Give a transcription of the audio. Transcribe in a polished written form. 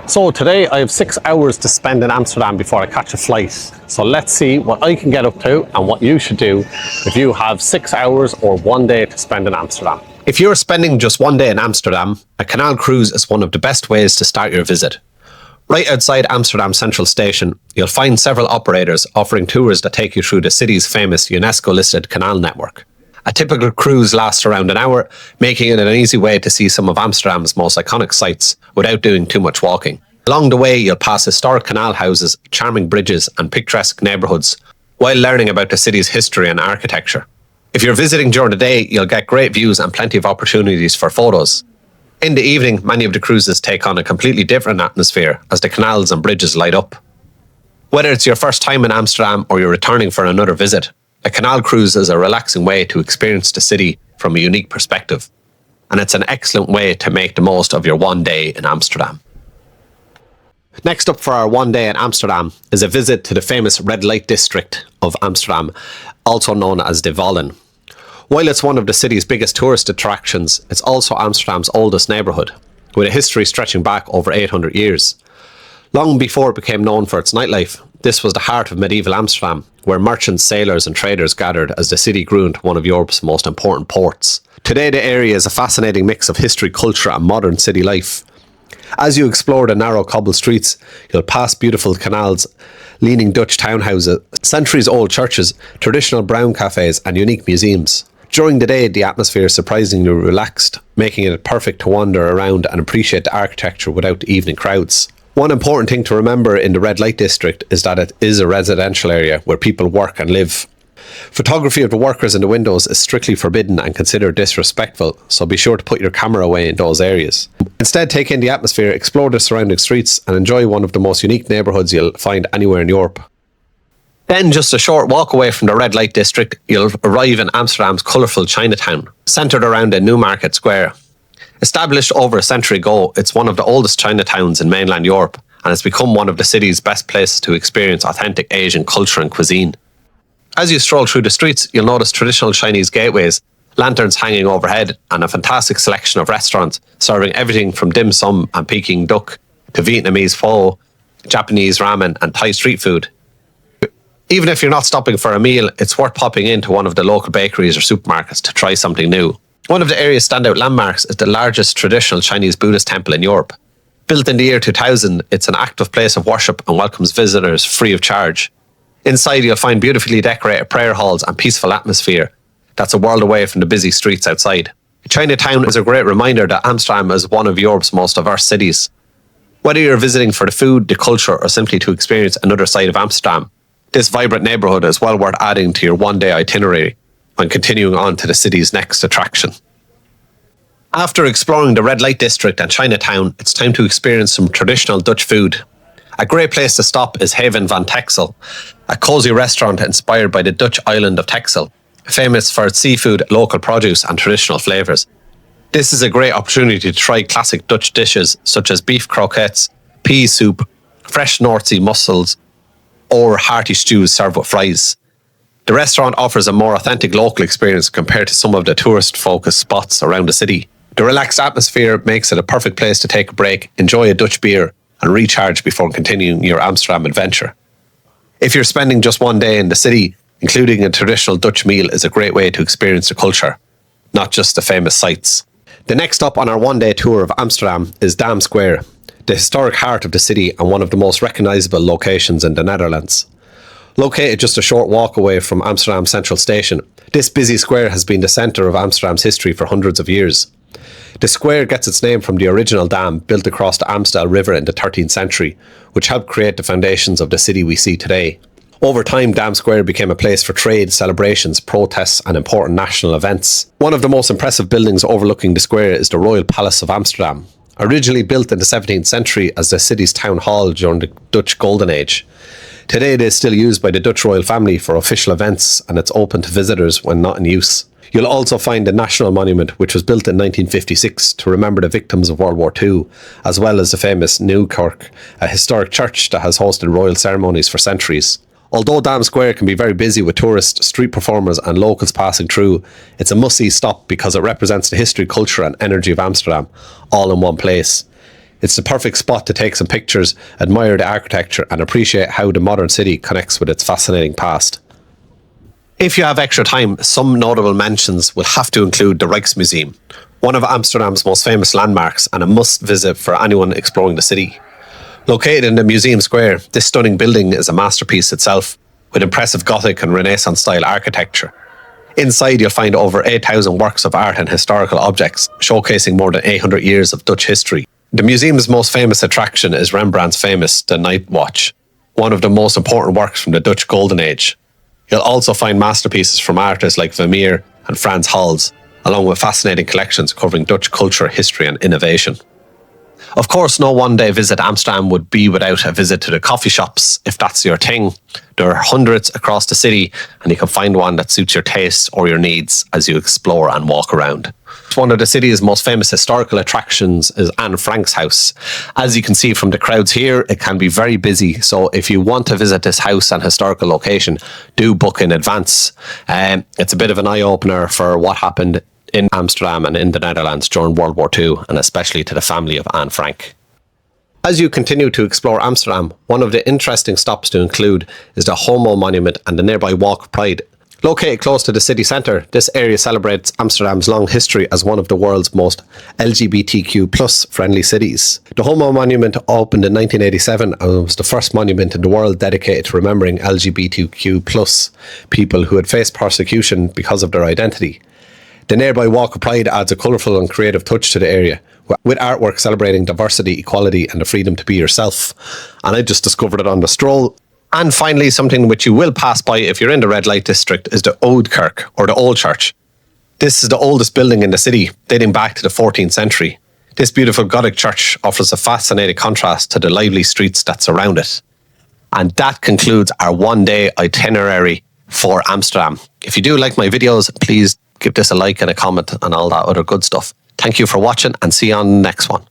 So today I have 6 hours to spend in Amsterdam before I catch a flight. So let's see what I can get up to and what you should do if you have 6 hours or 1 day to spend in Amsterdam. If you're spending just 1 day in Amsterdam, a canal cruise is one of the best ways to start your visit. Right outside Amsterdam Central Station, you'll find several operators offering tours that take you through the city's famous UNESCO-listed canal network. A typical cruise lasts around an hour, making it an easy way to see some of Amsterdam's most iconic sites without doing too much walking. Along the way, you'll pass historic canal houses, charming bridges and picturesque neighbourhoods, while learning about the city's history and architecture. If you're visiting during the day, you'll get great views and plenty of opportunities for photos. In the evening, many of the cruises take on a completely different atmosphere as the canals and bridges light up. Whether it's your first time in Amsterdam or you're returning for another visit, a canal cruise is a relaxing way to experience the city from a unique perspective, and it's an excellent way to make the most of your 1 day in Amsterdam. Next up for our 1 day in Amsterdam is a visit to the famous red light district of Amsterdam, also known as De Wallen. While it's one of the city's biggest tourist attractions, it's also Amsterdam's oldest neighbourhood, with a history stretching back over 800 years. Long before it became known for its nightlife, this was the heart of medieval Amsterdam, where merchants, sailors and traders gathered as the city grew into one of Europe's most important ports. Today the area is a fascinating mix of history, culture and modern city life. As you explore the narrow cobbled streets, you'll pass beautiful canals, leaning Dutch townhouses, centuries-old churches, traditional brown cafes and unique museums. During the day, the atmosphere is surprisingly relaxed, making it perfect to wander around and appreciate the architecture without the evening crowds. One important thing to remember in the red light district is that it is a residential area where people work and live. Photography of the workers in the windows is strictly forbidden and considered disrespectful, so be sure to put your camera away in those areas. Instead, take in the atmosphere, explore the surrounding streets and enjoy one of the most unique neighbourhoods you'll find anywhere in Europe. Then, just a short walk away from the red light district, you'll arrive in Amsterdam's colourful Chinatown, centred around a Newmarket Square. Established over a century ago, it's one of the oldest Chinatowns in mainland Europe and has become one of the city's best places to experience authentic Asian culture and cuisine. As you stroll through the streets, you'll notice traditional Chinese gateways, lanterns hanging overhead and a fantastic selection of restaurants serving everything from dim sum and Peking duck to Vietnamese pho, Japanese ramen and Thai street food. Even if you're not stopping for a meal, it's worth popping into one of the local bakeries or supermarkets to try something new. One of the area's standout landmarks is the largest traditional Chinese Buddhist temple in Europe. Built in the year 2000, it's an active place of worship and welcomes visitors free of charge. Inside, you'll find beautifully decorated prayer halls and peaceful atmosphere that's a world away from the busy streets outside. Chinatown is a great reminder that Amsterdam is one of Europe's most diverse cities. Whether you're visiting for the food, the culture, or simply to experience another side of Amsterdam, this vibrant neighbourhood is well worth adding to your 1 day itinerary when continuing on to the city's next attraction. After exploring the red light district and Chinatown, it's time to experience some traditional Dutch food. A great place to stop is Haven van Texel, a cosy restaurant inspired by the Dutch island of Texel, famous for its seafood, local produce and traditional flavours. This is a great opportunity to try classic Dutch dishes such as beef croquettes, pea soup, fresh North Sea mussels, or hearty stews served with fries. The restaurant offers a more authentic local experience compared to some of the tourist-focused spots around the city. The relaxed atmosphere makes it a perfect place to take a break, enjoy a Dutch beer, and recharge before continuing your Amsterdam adventure. If you're spending just 1 day in the city, including a traditional Dutch meal is a great way to experience the culture, not just the famous sights. The next stop on our 1 day tour of Amsterdam is Dam Square, the historic heart of the city and one of the most recognisable locations in the Netherlands. Located just a short walk away from Amsterdam Central Station, this busy square has been the centre of Amsterdam's history for hundreds of years. The square gets its name from the original dam built across the Amstel River in the 13th century, which helped create the foundations of the city we see today. Over time, Dam Square became a place for trade, celebrations, protests and important national events. One of the most impressive buildings overlooking the square is the Royal Palace of Amsterdam. Originally built in the 17th century as the city's town hall during the Dutch Golden Age. Today it is still used by the Dutch royal family for official events and it's open to visitors when not in use. You'll also find the National Monument, which was built in 1956 to remember the victims of World War II, as well as the famous Nieuw Kerk, a historic church that has hosted royal ceremonies for centuries. Although Dam Square can be very busy with tourists, street performers and locals passing through, it's a must-see stop because it represents the history, culture and energy of Amsterdam, all in one place. It's the perfect spot to take some pictures, admire the architecture, and appreciate how the modern city connects with its fascinating past. If you have extra time, some notable mentions will have to include the Rijksmuseum, one of Amsterdam's most famous landmarks and a must-visit for anyone exploring the city. Located in the Museum Square, this stunning building is a masterpiece itself, with impressive Gothic and Renaissance-style architecture. Inside, you'll find over 8,000 works of art and historical objects, showcasing more than 800 years of Dutch history. The museum's most famous attraction is Rembrandt's famous The Night Watch, one of the most important works from the Dutch Golden Age. You'll also find masterpieces from artists like Vermeer and Frans Hals, along with fascinating collections covering Dutch culture, history and innovation. Of course, no one-day visit to Amsterdam would be without a visit to the coffee shops, if that's your thing. There are hundreds across the city, and you can find one that suits your tastes or your needs as you explore and walk around. One of the city's most famous historical attractions is Anne Frank's house. As you can see from the crowds here, it can be very busy, so if you want to visit this house and historical location, do book in advance. It's a bit of an eye-opener for what happened in Amsterdam and in the Netherlands during World War II, and especially to the family of Anne Frank. As you continue to explore Amsterdam, one of the interesting stops to include is the Homo Monument and the nearby Walk of Pride. Located close to the city centre, this area celebrates Amsterdam's long history as one of the world's most LGBTQ+ friendly cities. The Homo Monument opened in 1987 and was the first monument in the world dedicated to remembering LGBTQ+ people who had faced persecution because of their identity. The nearby Walk of Pride adds a colourful and creative touch to the area, with artwork celebrating diversity, equality and the freedom to be yourself. And I just discovered it on the stroll. And finally, something which you will pass by if you're in the red light district is the Oude Kerk, or the Old Church. This is the oldest building in the city, dating back to the 14th century. This beautiful Gothic church offers a fascinating contrast to the lively streets that surround it. And that concludes our one-day itinerary for Amsterdam. If you do like my videos, please give this a like and a comment and all that other good stuff. Thank you for watching and see you on the next one.